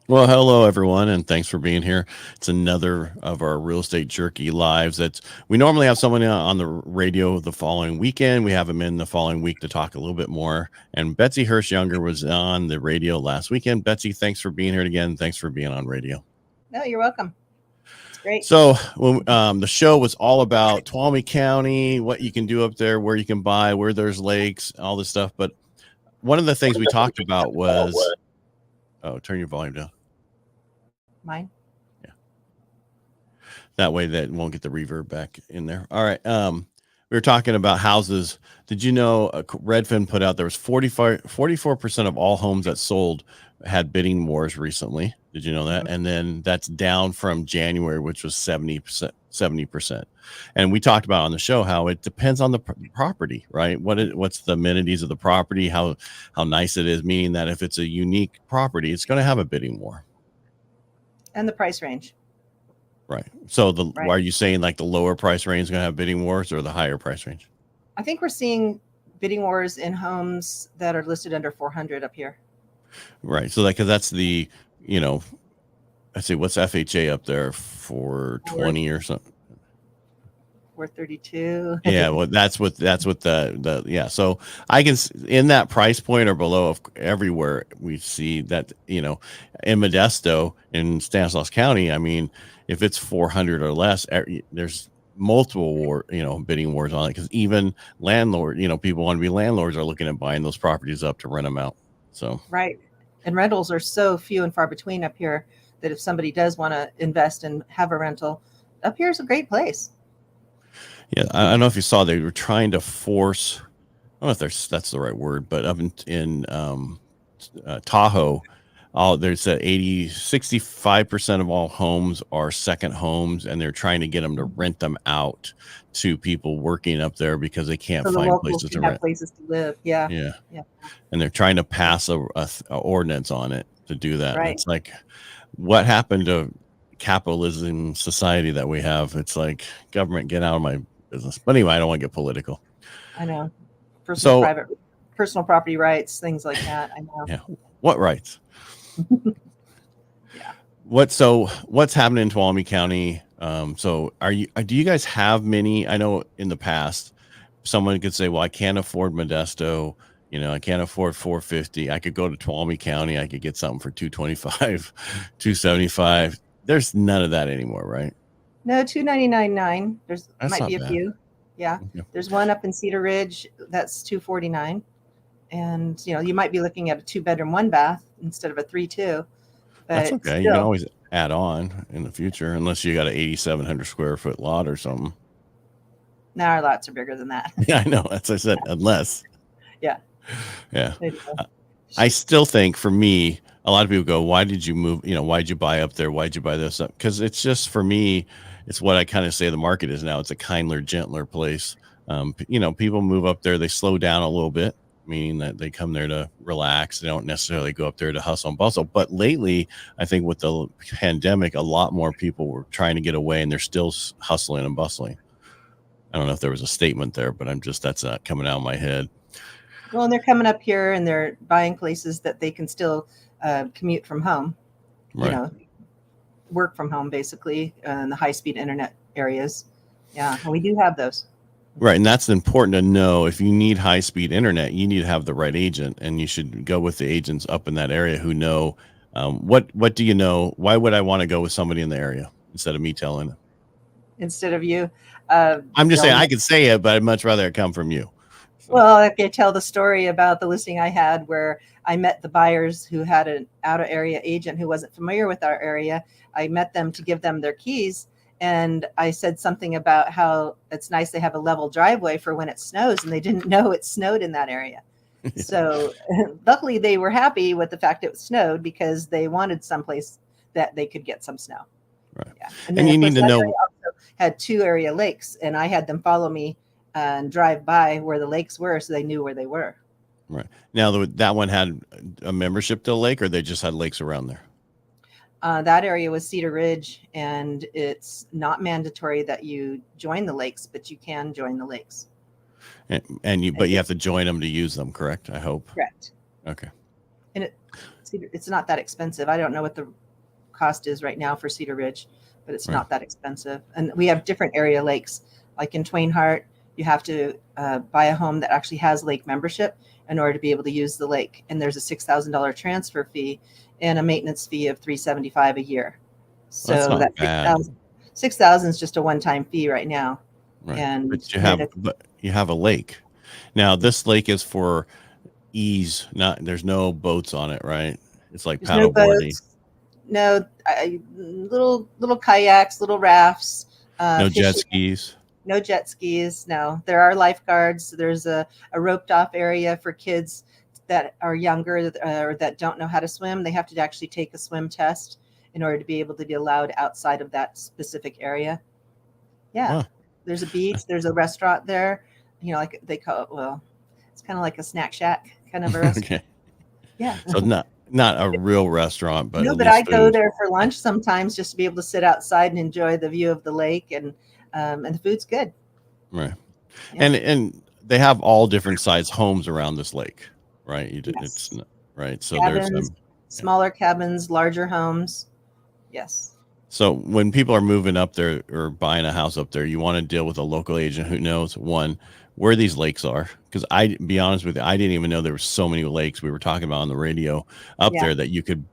Well, hello everyone, and thanks for being here. It's another of our real estate jerky lives. That's we normally have someone on the radio the following weekend. We have them in the following week to talk a little bit more. And Betsy Hurst Younger was on the radio last weekend. Betsy, thanks for being here again. Thanks for being on radio. No, you're welcome. It's great. So, the show was all about Tuolumne County, what you can do up there, where you can buy, where there's lakes, all this stuff. But one of the things we talked about was, oh, turn your volume down. Mine. Yeah. That way that won't get the reverb back in there. All right. We were talking about houses. Did you know Redfin put out there was 44% of all homes that sold had bidding wars recently. Did you know that? And then that's down from January, which was 70%. And we talked about on the show how it depends on the property, right? What's the amenities of the property, how nice it is, meaning that if it's a unique property, it's going to have a bidding war. And the price range. Right. So are you saying like the lower price range is going to have bidding wars or the higher price range? I think we're seeing bidding wars in homes that are listed under 400 up here. Right. So because that's the, let's see, what's FHA up there for 20 or something? 432. Yeah, well, that's what the yeah. So I can in that price point or below of everywhere we see that in Modesto in Stanislaus County. I mean, if it's 400 or less, there's multiple bidding wars on it because even people want to be landlords are looking at buying those properties up to rent them out. So right, and rentals are so few and far between up here that if somebody does want to invest and have a rental, up here is a great place. Yeah, I don't know if you saw they were trying to force. I don't know if that's the right word, but up in Tahoe, there's 65% of all homes are second homes, and they're trying to get them to rent them out to people working up there because they can't find places to rent. Places to live. Yeah. And they're trying to pass a ordinance on it to do that. Right. It's like, what happened to capitalism society that we have? It's like, government, get out of my business. But anyway, I don't want to get political. I know. Personal property rights, things like that. I know. Yeah. What rights? Yeah. What's happening in Tuolumne County? So do you guys have many? I know in the past, someone could say, well, I can't afford Modesto. I can't afford 450. I could go to Tuolumne County. I could get something for 225, 275. There's none of that anymore, right? No, 299.9. There might be a bad. few. Yeah. Okay. There's one up in Cedar Ridge that's 249. And you might be looking at a 2-bedroom, 1-bath instead of a 3-2. That's okay. Still, you can always add on in the future, unless you got an 8,700 square foot lot or something. Now our lots are bigger than that. Yeah, I know. As I said, unless. Yeah. Yeah. I still think for me, a lot of people go, why did you move? Why'd you buy up there? Why'd you buy this up? Because it's just, for me, it's what I kind of say the market is now. It's a kinder, gentler place. People move up there, they slow down a little bit, meaning that they come there to relax. They don't necessarily go up there to hustle and bustle. But lately, I think with the pandemic, a lot more people were trying to get away, and they're still hustling and bustling. I don't know if there was a statement there, but that's coming out of my head. Well, and they're coming up here and they're buying places that they can still commute from home, right. Work from home, basically, in the high-speed internet areas. Yeah, and we do have those. Right, and that's important to know. If you need high-speed internet, you need to have the right agent, and you should go with the agents up in that area who know. What do you know? Why would I want to go with somebody in the area instead of me telling them? Instead of you? I'm just saying I could say it, but I'd much rather it come from you. So. Well, I can tell the story about the listing I had where I met the buyers who had an out-of-area agent who wasn't familiar with our area. I met them to give them their keys, and I said something about how it's nice they have a level driveway for when it snows, and they didn't know it snowed in that area. Yeah. So luckily they were happy with the fact it snowed because they wanted someplace that they could get some snow. Right. Yeah. And you need to know. I also had 2 area lakes, and I had them follow me and drive by where the lakes were so they knew where they were. Right. Now, that one had a membership to the lake, or they just had lakes around there? That area was Cedar Ridge, and it's not mandatory that you join the lakes, but you can join the lakes. But you have to join them to use them, correct? I hope. Correct. Okay. And it's not that expensive. I don't know what the cost is right now for Cedar Ridge, but it's not that expensive. And we have different area lakes. Like in Twain Harte, you have to buy a home that actually has lake membership in order to be able to use the lake. And there's a $6,000 transfer fee and a maintenance fee of $375 a year. So that 6,000 is just a one-time fee right now. Right. And but you have a lake. Now this lake is for ease. There's no boats on it, right? It's like paddle boarding. No, little kayaks, little rafts. No fishing. jet skis. No jet skis. No, there are lifeguards. There's a roped off area for kids that are younger or that don't know how to swim. They have to actually take a swim test in order to be able to be allowed outside of that specific area. Yeah. Huh. There's a beach. There's a restaurant there. Like they call it. Well, it's kind of like a snack shack kind of a restaurant. Okay. Yeah. So not a real restaurant, but no. But I go there for lunch sometimes just to be able to sit outside and enjoy the view of the lake, and the food's good. Right. Yeah. And they have all different size homes around this lake, right? Yes. It's right. So cabins, there's smaller cabins, larger homes. Yes. So when people are moving up there or buying a house up there, you want to deal with a local agent who knows where these lakes are. Because be honest with you, I didn't even know there were so many lakes we were talking about on the radio up there that you could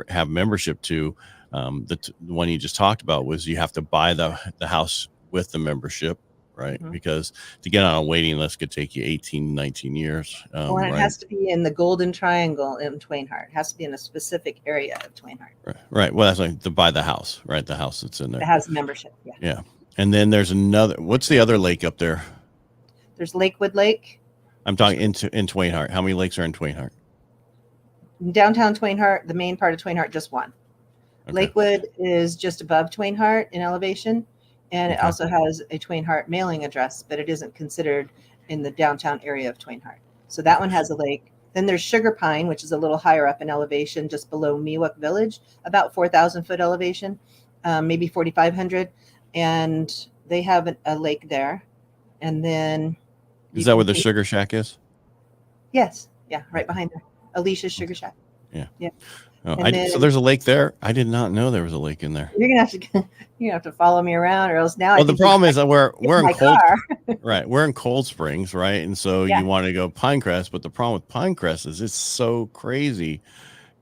have membership to. The one you just talked about was you have to buy the house with the membership, right? Mm-hmm. Because to get on a waiting list could take you 18, 19 years. It has to be in the Golden Triangle in Twain Harte. It has to be in a specific area of Twain Harte. Right. Well, that's like to buy the house, right? The house that's in there. It has membership. Yeah. Yeah. And then there's what's the other lake up there? There's Lakewood Lake. I'm talking in Twain Harte. How many lakes are in Twain Harte? In downtown Twain Harte, the main part of Twain Harte, just one. Okay. Lakewood is just above Twain Harte in elevation, and it also has a Twain Harte mailing address, but it isn't considered in the downtown area of Twain Harte. So that one has a lake. Then there's Sugar Pine, which is a little higher up in elevation, just below Miwok Village, about 4,000 foot elevation, maybe 4,500, and they have a lake there. And then is that where the Sugar Shack is? Yes. Yeah, right behind there. Alicia's Sugar Shack. Yeah. Yeah. Oh, so there's a lake there. I did not know there was a lake in there. You're gonna have to follow me around, or else now. Well, the problem is that we're in Cold, right? We're in Cold Springs, right? And so you want to go Pinecrest, but the problem with Pinecrest is it's so crazy,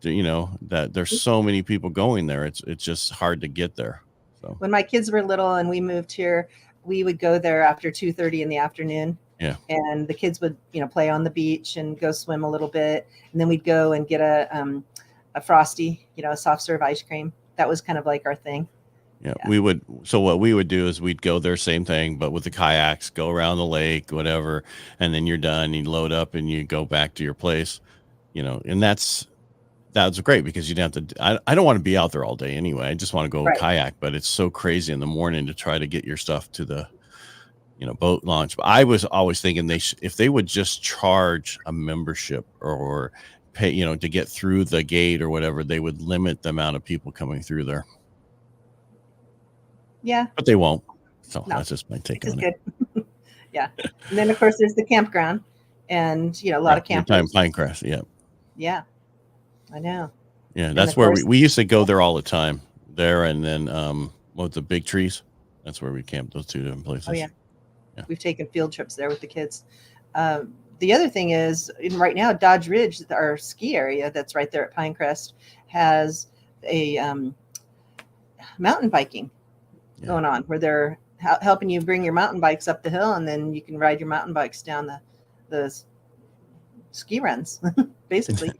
that there's so many people going there. It's just hard to get there. So when my kids were little and we moved here, we would go there after 2:30 in the afternoon. Yeah. And the kids would, play on the beach and go swim a little bit, and then we'd go and get a Frosty, a soft serve ice cream. That was kind of like our thing. Yeah. We would. So what we would do is we'd go there, same thing, but with the kayaks, go around the lake, whatever, and then you're done. You load up and you go back to your place, and that's great because you don't have to. I don't want to be out there all day anyway. I just want to go kayak, but it's so crazy in the morning to try to get your stuff to the boat launch. But I was always thinking if they would just charge a membership or pay, to get through the gate or whatever, they would limit the amount of people coming through there. Yeah. But they won't. So that's just my take on it. Yeah. And then of course there's the campground and, a lot of campers. Pinecrest. Yeah. Yeah. I know. Yeah. That's where we used to go there all the time there. And then, the Big Trees? That's where we camped, those two different places. Oh yeah. We've taken field trips there with the kids. The other thing is, right now, Dodge Ridge, our ski area that's right there at Pinecrest, has a mountain biking going on where they're helping you bring your mountain bikes up the hill, and then you can ride your mountain bikes down the ski runs, basically.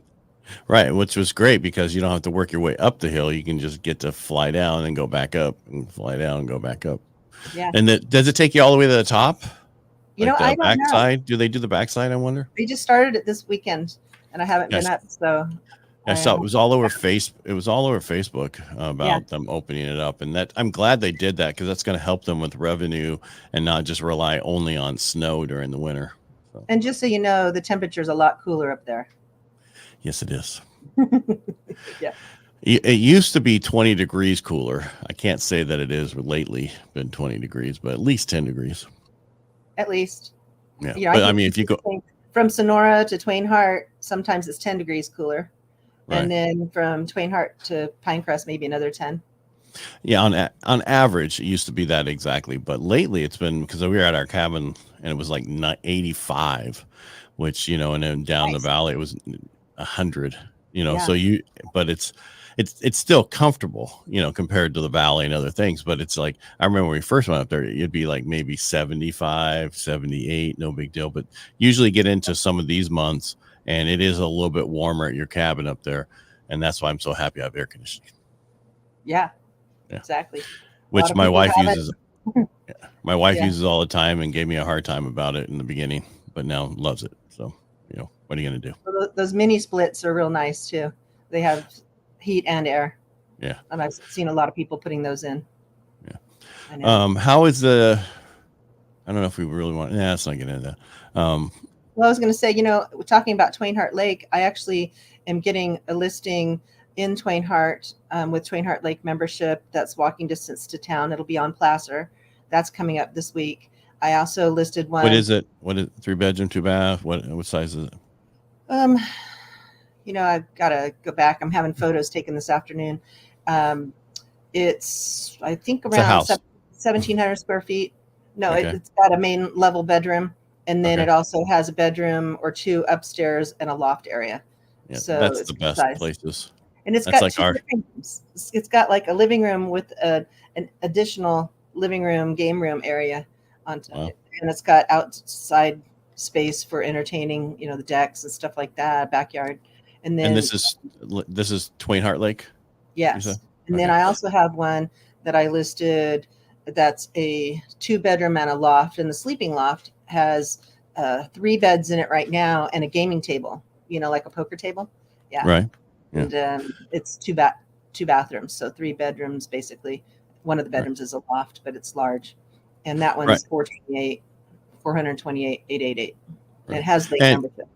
Right, which was great because you don't have to work your way up the hill. You can just get to fly down and go back up and fly down and go back up. Yeah. And does it take you all the way to the top? I don't backside? Know. Do they do the backside? I wonder. They just started it this weekend, and I haven't been up. So I saw it was all over It was all over Facebook about them opening it up, and that I'm glad they did that because that's going to help them with revenue and not just rely only on snow during the winter. So. And just so you know, the temperature's a lot cooler up there. Yes, it is. Yeah. It used to be 20 degrees cooler. I can't say that it is lately been 20 degrees, but at least 10 degrees. At least. Yeah. But I mean, if you go from Sonora to Twain Harte, sometimes it's 10 degrees cooler. And then from Twain Harte to Pinecrest, maybe another 10. Yeah, on average, it used to be that exactly, but lately it's been, because we were at our cabin and it was like 85, which, and then down the valley it was 100. Yeah. But it's still comfortable, compared to the valley and other things. But it's like, I remember when we first went up there, it'd be like maybe 75, 78, no big deal. But usually get into some of these months and it is a little bit warmer at your cabin up there, and that's why I'm so happy I have air conditioning. Yeah. Exactly. Which my wife uses. My wife uses all the time and gave me a hard time about it in the beginning, but now loves it. So, what are you going to do? Well, those mini splits are real nice too. They have heat and air. Yeah. And I've seen a lot of people putting those in. Yeah. How is I don't know if we really want. Yeah, let's not get into that. Well, I was going to say, talking about Twain Harte Lake, I actually am getting a listing in Twain Harte with Twain Harte Lake membership. That's walking distance to town. It'll be on Placer. That's coming up this week. I also listed one. What is it? 3 bedroom, 2 bath? What size is it? I've got to go back. I'm having photos taken this afternoon. It's, I think, around 1,700 square feet. No, okay. It's got a main level bedroom, and then it also has a bedroom or 2 upstairs and a loft area. Yeah, so that's the best places. And it's got 2 living rooms. It's got like a living room with an additional living room, game room area on top. Wow. And it's got outside space for entertaining, the decks and stuff like that, backyard. And then this is Twain Harte Lake? Yes. And then I also have one that I listed that's a 2-bedroom and a loft, and the sleeping loft has 3 beds in it right now and a gaming table, like a poker table. Yeah. Right. Yeah. And it's 2 bathrooms, so 3 bedrooms basically. One of the bedrooms is a loft, but it's large, and that one's $428,888. Right. And it has lake membership.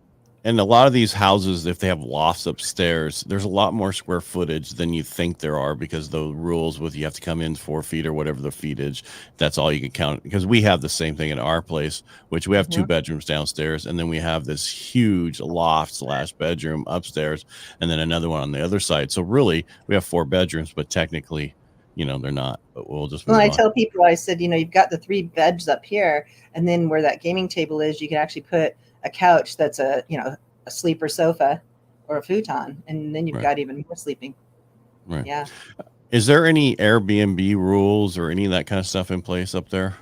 And a lot of these houses, if they have lofts upstairs, there's a lot more square footage than you think there are, because the rules with you have to come in 4 feet or whatever the feetage. That's all you can count, because we have the same thing in our place, which we have 2 bedrooms downstairs, and then we have this huge loft / bedroom upstairs, and then another one on the other side. So really, we have 4 bedrooms, but technically, they're not. But we'll just. Well, I tell people, I said, you've got the 3 beds up here, and then where that gaming table is, you can actually put a couch that's a sleeper sofa or a futon, and then you've got even more sleeping. Right. Yeah. Is there any Airbnb rules or any of that kind of stuff in place up there?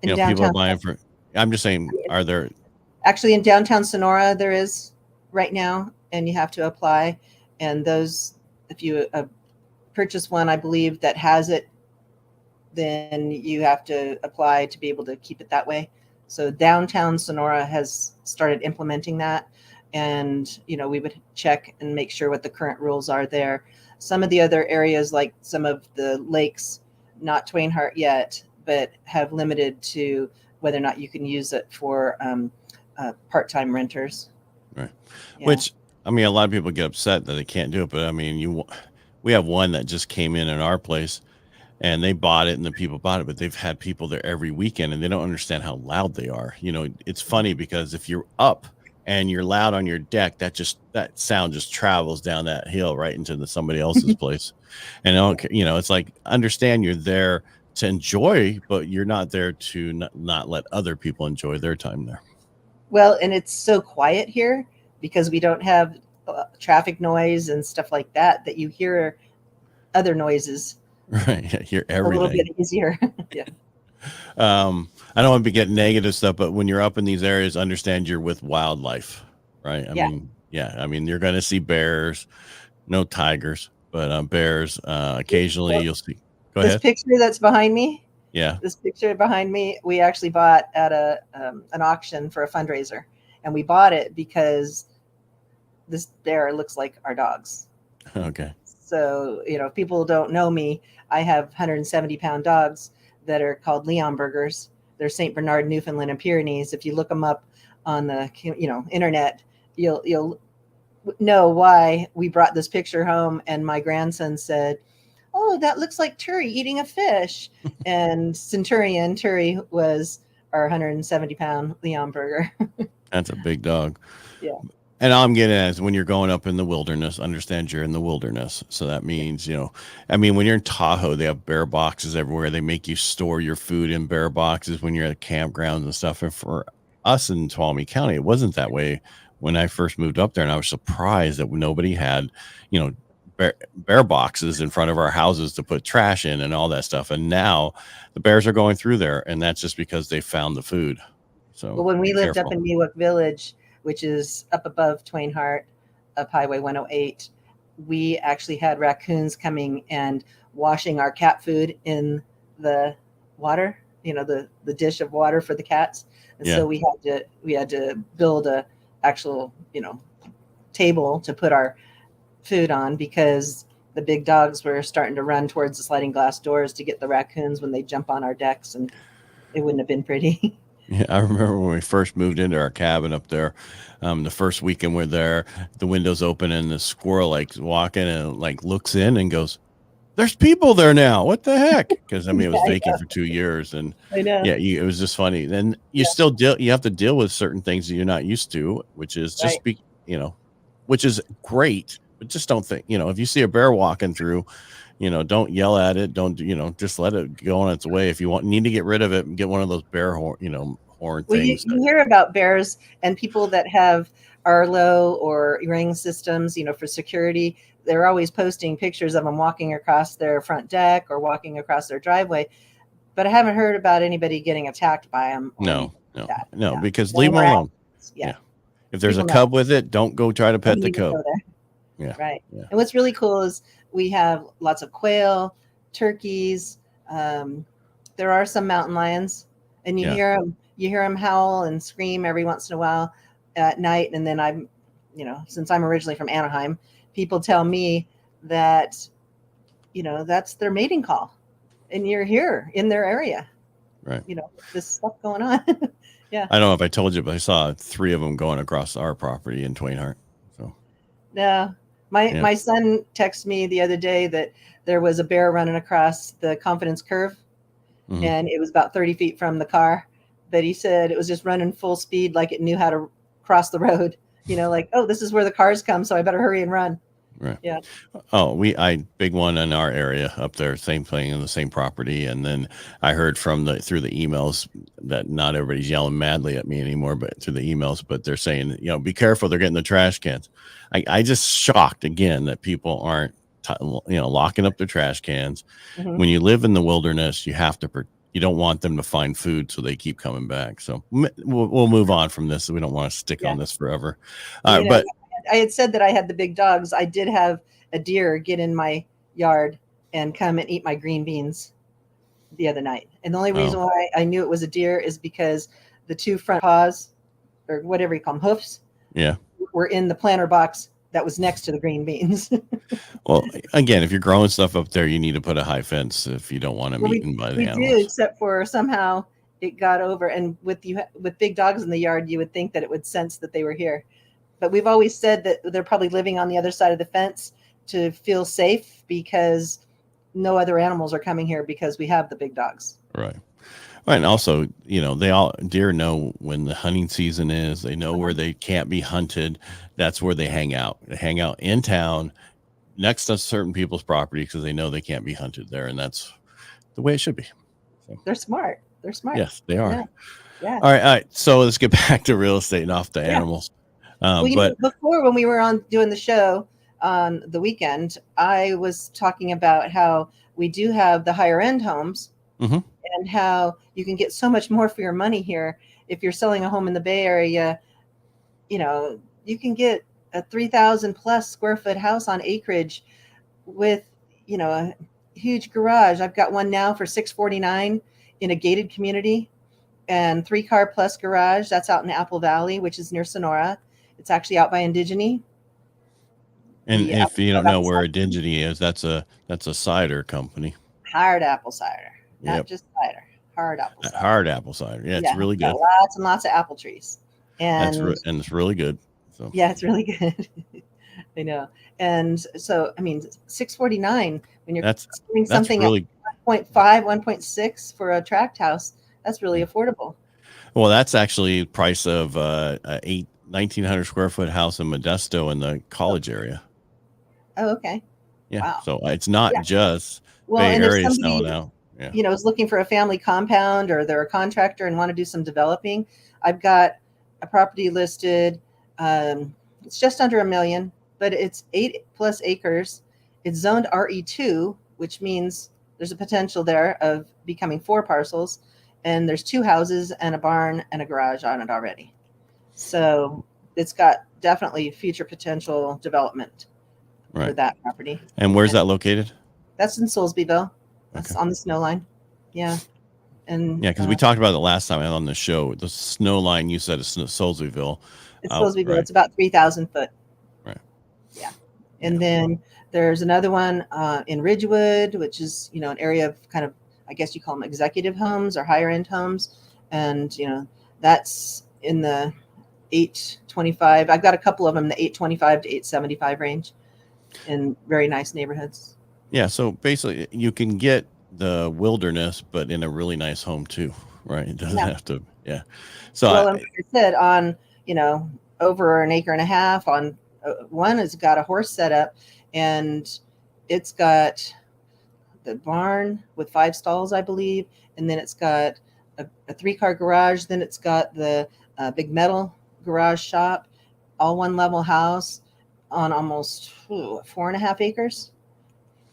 People are buying for. I'm just saying, are there? Actually, in downtown Sonora, there is right now, and you have to apply. And those, if you purchase one, I believe that has it, then you have to apply to be able to keep it that way. So downtown Sonora has started implementing that, and we would check and make sure what the current rules are there. Some of the other areas, like some of the lakes, not Twain Harte yet, but have limited to whether or not you can use it for part-time renters. Right. Yeah. Which, a lot of people get upset that they can't do it, but we have one that just came in our place. And they bought it, and the people bought it, but they've had people there every weekend, and they don't understand how loud they are. It's funny because if you're up and you're loud on your deck, that sound just travels down that hill right into somebody else's place. And it's like, understand you're there to enjoy, but you're not there to not let other people enjoy their time there. Well, and it's so quiet here because we don't have traffic noise and stuff like that you hear other noises. Right. Yeah, hear everything. A little bit easier. Yeah. I don't want to get negative stuff, but when you're up in these areas, understand you're with wildlife, right? I mean, you're going to see bears, no tigers, but bears. Occasionally you'll see. Go ahead. This picture that's behind me. Yeah. This picture behind me, we actually bought at an auction for a fundraiser, and we bought it because this bear looks like our dogs. Okay. So, if people don't know me, I have 170-pound dogs that are called Leon Burgers. They're St. Bernard, Newfoundland, and Pyrenees. If you look them up on the internet, you'll know why we brought this picture home. And my grandson said, "Oh, that looks like Turi eating a fish." And Turi was our 170-pound Leon Burger. That's a big dog. Yeah. And all I'm getting at is when you're going up in the wilderness, understand you're in the wilderness. So that means, I mean, when you're in Tahoe, they have bear boxes everywhere. They make you store your food in bear boxes when you're at campgrounds and stuff. And for us in Tuolumne County, it wasn't that way when I first moved up there. And I was surprised that nobody had, bear boxes in front of our houses to put trash in and all that stuff. And now the bears are going through there. And that's just because they found the food. So when we lived up in Miwok Village, which is up above Twain Harte, up Highway 108, we actually had raccoons coming and washing our cat food in the water, the dish of water for the cats. And so we had to build a actual, table to put our food on, because the big dogs were starting to run towards the sliding glass doors to get the raccoons when they jump on our decks, and it wouldn't have been pretty. Yeah, I remember when we first moved into our cabin up there, the first weekend we're there, the windows open and the squirrel walking and looks in and goes, "There's people there now. What the heck?" Because it was vacant for 2 years, and I know. Yeah, it was just funny. Then you still you have to deal with certain things that you're not used to, which is just which is great, but just don't think, if you see a bear walking through, don't yell at it. Don't, just let it go on its way. If you need to get rid of it, and get one of those bear horn things. You hear about bears and people that have Arlo or ring systems, for security. They're always posting pictures of them walking across their front deck or walking across their driveway. But I haven't heard about anybody getting attacked by them. No, because leave them alone. Yeah. If there's a cub with it, don't go try to pet the cub. Yeah. Right. Yeah. And what's really cool is we have lots of quail, turkeys. There are some mountain lions, and you hear them howl and scream every once in a while at night. And then since I'm originally from Anaheim, people tell me that, that's their mating call, and you're here in their area. Right. This stuff going on. Yeah. I don't know if I told you, but I saw 3 of them going across our property in Twain Harte. So. No. My son texted me the other day that there was a bear running across the Confidence Curve, and it was about 30 feet from the car. But he said it was just running full speed, like it knew how to cross the road. Oh, this is where the cars come, so I better hurry and run. Right. Yeah. Oh, big one in our area up there, same thing in the same property. And then I heard through the emails that not everybody's yelling madly at me anymore, but through the emails, but they're saying, be careful. They're getting the trash cans. I just shocked again that people aren't, locking up their trash cans. Mm-hmm. When you live in the wilderness, you don't want them to find food, so they keep coming back. So we'll move on from this. We don't want to stick on this forever. But I had said that I had the big dogs. I did have a deer get in my yard and come and eat my green beans the other night. And the only reason why I knew it was a deer is because the 2 front paws, or whatever you call them, hoofs, were in the planter box that was next to the green beans. Well, again, if you're growing stuff up there, you need to put a high fence if you don't want them eaten by the animals. We do, except for somehow it got over. And with big dogs in the yard, you would think that it would sense that they were here. But we've always said that they're probably living on the other side of the fence to feel safe, because no other animals are coming here because we have the big dogs. Right. And also, deer know when the hunting season is. They know where they can't be hunted. That's where they hang out. They hang out in town next to certain people's property because they know they can't be hunted there. And that's the way it should be. So. They're smart. Yes, they are. Yeah. All right. So let's get back to real estate and off the animals. But before, when we were on doing the show on the weekend, I was talking about how we do have the higher end homes, and how you can get so much more for your money here. If you're selling a home in the Bay Area, you can get a 3,000 plus square foot house on acreage with, a huge garage. I've got one now for $649 in a gated community, and 3-car plus garage. That's out in Apple Valley, which is near Sonora. It's actually out by Indigeny. And if you don't know where Indigeny is, that's a cider company. Hard apple cider, not just cider. Hard apple cider. Hard apple cider. Yeah, it's really good. Lots and lots of apple trees, and it's really good. So yeah, it's really good. I know. And so, $649 when you're doing something really, at 1.5, 1.6 for a tract house. That's really affordable. Well, that's actually the price of 1,900 square foot house in Modesto in the college area. Oh, okay. Yeah. Wow. So it's not Yeah. just Well, Bay and if Area somebody, selling out. Yeah. is looking for a family compound, or they're a contractor and want to do some developing, I've got a property listed. It's just under $1 million, but it's 8+ acres. It's zoned RE2, which means there's a potential there of becoming 4 parcels. And there's 2 houses and a barn and a garage on it already. So it's got definitely future potential development for that property. And where's that located? That's in Soulsbyville. That's on the snow line. Yeah. And yeah, because we talked about it last time on the show. The snow line you said is Soulsbyville. It's Soulsbyville. Right. It's about 3,000 foot. Right. Yeah. And then there's another one in Ridgewood, which is, an area of kind of, I guess you call them executive homes or higher end homes. And, that's in the 825. I've got a couple of them in the 825 to 875 range in very nice neighborhoods. Yeah. So basically you can get the wilderness, but in a really nice home too, right? It doesn't have to. Yeah. So like I said, on, over an acre and a half on one has got a horse setup, and it's got the barn with 5 stalls, I believe. And then it's got a 3-car garage. Then it's got the big metal garage shop, all one level house on almost 4.5 acres.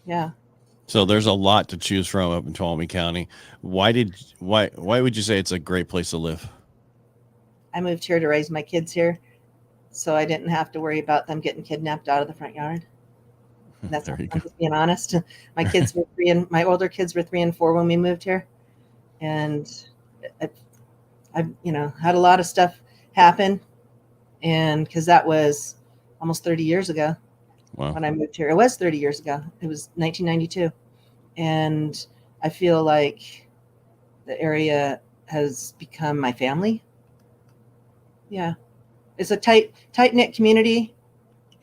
Yeah. So there's a lot to choose from up in Tuolumne County. Why would you say it's a great place to live? I moved here to raise my kids here, so I didn't have to worry about them getting kidnapped out of the front yard. That's I'm just being honest. My kids were 3, and my older kids were 3 and 4 when we moved here, and I've had a lot of stuff happen, and because that was almost 30 years ago. Wow. When I moved here. It was 30 years ago. It was 1992, and I feel like the area has become my family. Yeah, it's a tight-knit community,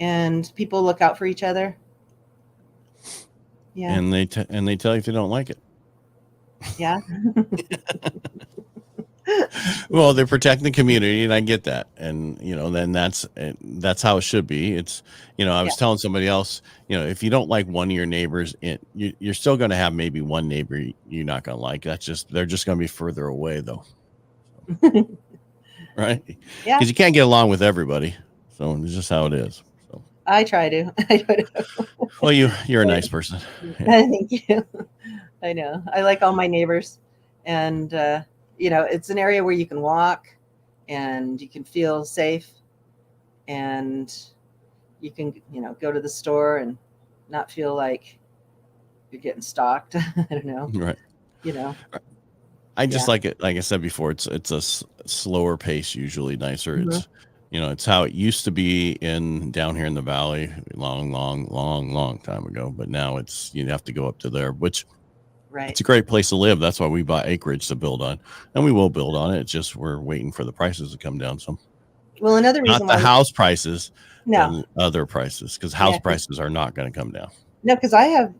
and people look out for each other. Yeah, and they tell you if they don't like it. Yeah. Well, they're protecting the community, and I get that. And then that's how it should be. It's I was telling somebody else, if you don't like one of your neighbors, you're still going to have maybe one neighbor you're not going to like. They're just going to be further away, though. Right? Yeah. Because you can't get along with everybody, so it's just how it is. So I try to. Well, you're a nice person. Yeah. Thank you. I know. I like all my neighbors, and it's an area where you can walk and you can feel safe, and you can, go to the store and not feel like you're getting stalked. I don't know. Right. I just like it. Like I said before, it's a slower pace, usually nicer. Mm-hmm. It's, it's how it used to be down here in the valley long time ago. But now you have to go up to there, which right. It's a great place to live. That's why we bought acreage to build on, and we will build on it. It's just we're waiting for the prices to come down some. Well, another reason not the house prices, no other prices, because house prices are not going to come down. No, because I have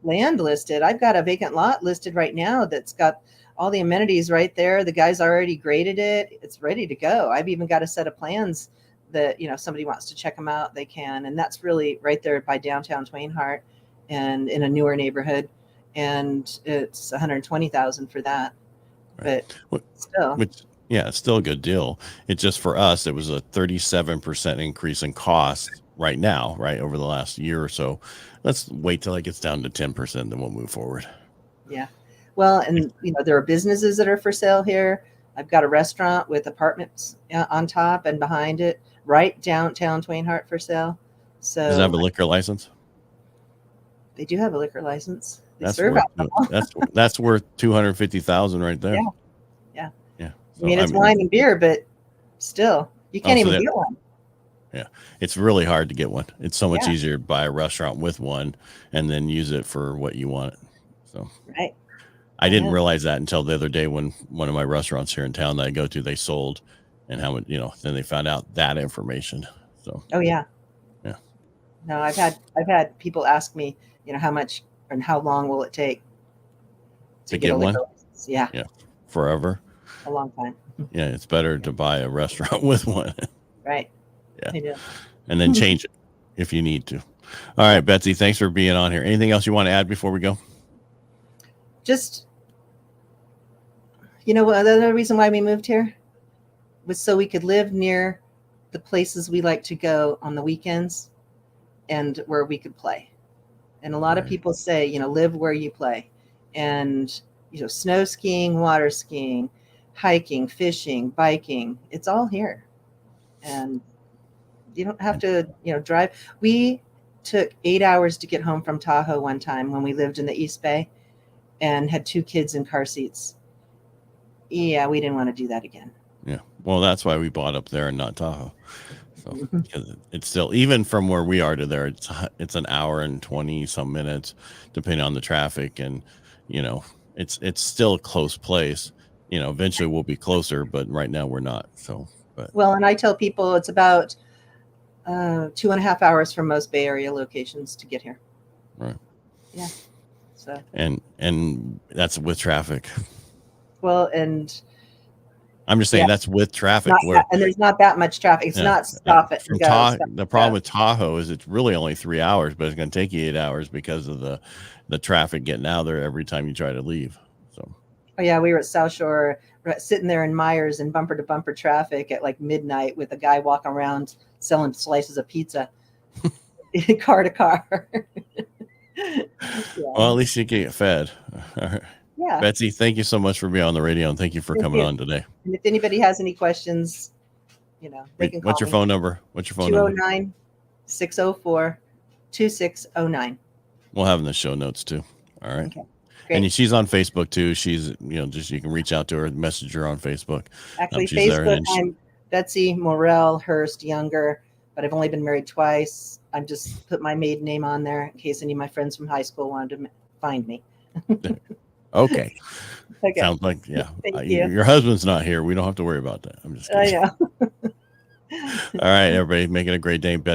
land listed. I've got a vacant lot listed right now that's got all the amenities right there. The guy's already graded it. It's ready to go. I've even got a set of plans that if somebody wants to check them out, they can. And that's really right there by downtown Twain Harte, and in a newer neighborhood. And it's $120,000 for that. Right. But still, it's still a good deal. It's just for us, it was a 37% increase in cost right now, right over the last year or so. Let's wait till it gets down to 10%, then we'll move forward. Yeah. Well, and there are businesses that are for sale here. I've got a restaurant with apartments on top and behind it, right downtown Twain Harte for sale. So does it have a liquor license? They do have a liquor license. That's worth $250,000 right there. Yeah. So, I mean, it's wine and beer, but still, you can't even get one. Yeah, it's really hard to get one. It's so much easier to buy a restaurant with one and then use it for what you want. So right. I didn't realize that until the other day when one of my restaurants here in town that I go to, they sold, and how much, then they found out that information. So oh yeah. No, I've had people ask me, how much and how long will it take to get one? Yeah. Forever. A long time. Yeah, it's better to buy a restaurant with one. Right. Yeah. I do. And then change it if you need to. All right, Betsy, thanks for being on here. Anything else you want to add before we go? Just, another reason why we moved here was so we could live near the places we like to go on the weekends and where we could play. And a lot of people say, live where you play. And, snow skiing, water skiing, hiking, fishing, biking, it's all here. And you don't have to, drive. We took 8 hours to get home from Tahoe one time when we lived in the East Bay and had 2 kids in car seats. Yeah, we didn't want to do that again. Yeah. Well, that's why we bought up there and not Tahoe. So because it's still, even from where we are to there, it's an hour and 20 some minutes, depending on the traffic. And, it's still a close place. Eventually we'll be closer, but right now we're not. So, well, and I tell people it's about 2.5 hours from most Bay Area locations to get here. Right. Yeah. So. And that's with traffic. Well, and I'm just saying that's with traffic. And there's not that much traffic. It's not stop it. The problem with Tahoe is it's really only 3 hours, but it's going to take you 8 hours because of the traffic getting out there every time you try to leave. So. Oh yeah, we were at South Shore, sitting there in Myers in bumper to bumper traffic at like midnight with a guy walking around selling slices of pizza, car to car. Yeah. Well, at least you get fed. All right. Yeah. Betsy, thank you so much for being on the radio, and thank you for coming on today. And if anybody has any questions, they can call What's your phone number? 209-604-2609. We'll have in the show notes too. All right. Okay. Great. And she's on Facebook too. She's, just you can reach out to her, message her on Facebook. Actually, Facebook, I'm Betsy Morel Hurst Younger, but I've only been married twice. I'm just put my maiden name on there in case any of my friends from high school wanted to find me. Okay. Sounds like, yeah. Your husband's not here. We don't have to worry about that. I'm just kidding. I know. All right, everybody, make it a great day.